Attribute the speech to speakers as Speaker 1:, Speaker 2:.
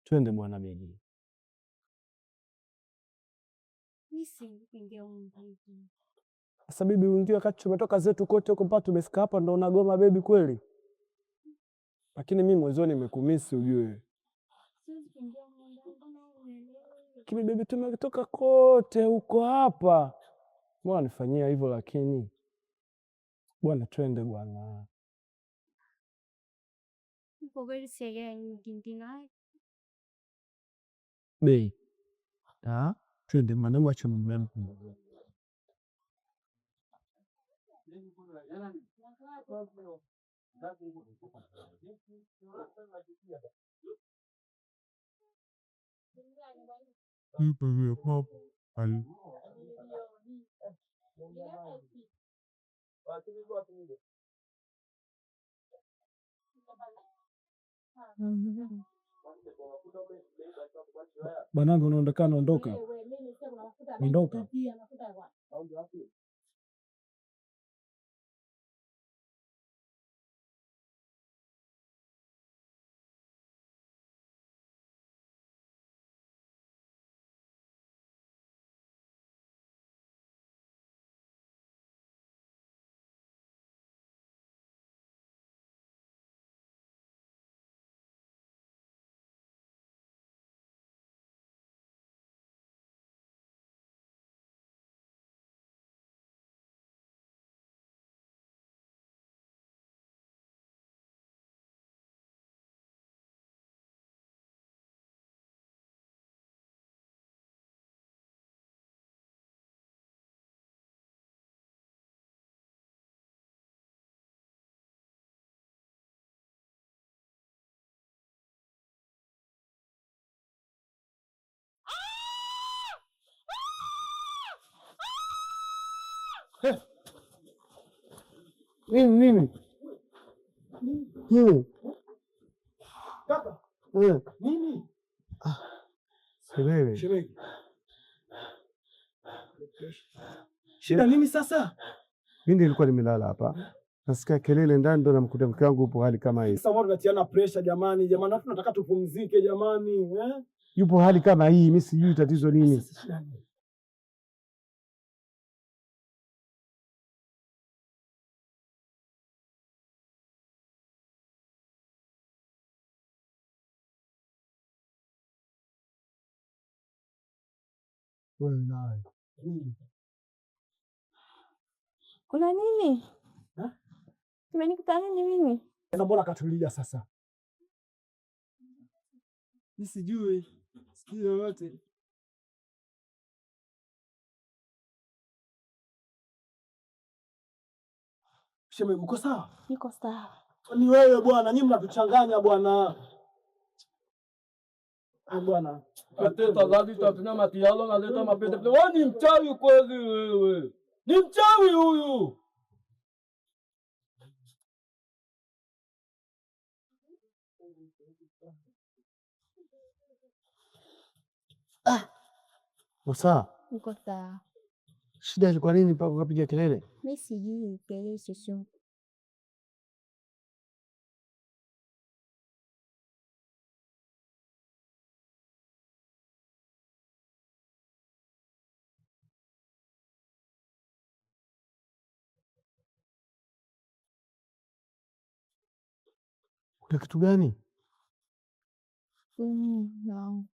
Speaker 1: Twende bwana Begi. Sasa bibi, uingie wakati tumetoka zetu kote huko mpaka tumefika hapa ndo unagoma bebi kweli? Lakini mimi mwanzoni nimekumisi ujue. Lakini bebi, tumetoka kote huko hapa. Mbona nifanyia hivyo lakini? Bwana twende bwana. Bei. Twende maana wacha mimi. Banangu unaondokana, ondoka. Ondoka. Nini? Kaka. Nini? Shemeji. Shida nini sasa? Mimi nilikuwa nimelala hapa. Nasikia kelele ndani, ndo namkuta mke wangu upo hali kama hii. Sasa wao tunatiana pressure jamani, tunataka tupumzike jamani, Yupo hali kama hii, mimi sijui tatizo nini.
Speaker 2: Kuna nini? Kimenikuta nini mimi?
Speaker 1: Sasa mbona katulia sasa? Mimi sijui. Sikii yoyote. Shemeji, uko sawa?
Speaker 2: Niko sawa.
Speaker 1: Ni wewe bwana, nyinyi mnatuchanganya bwana. Bwana.
Speaker 3: Ateta gabi tuna matialo na leta mapete. Wewe ni mchawi kweli wewe. Ni mchawi huyu.
Speaker 1: Sawa.
Speaker 2: Niko sawa.
Speaker 1: Shida ilikuwa nini mpaka ukapiga kelele?
Speaker 2: Mimi sijui kelele sio.
Speaker 1: Kuna kitu gani?
Speaker 2: No.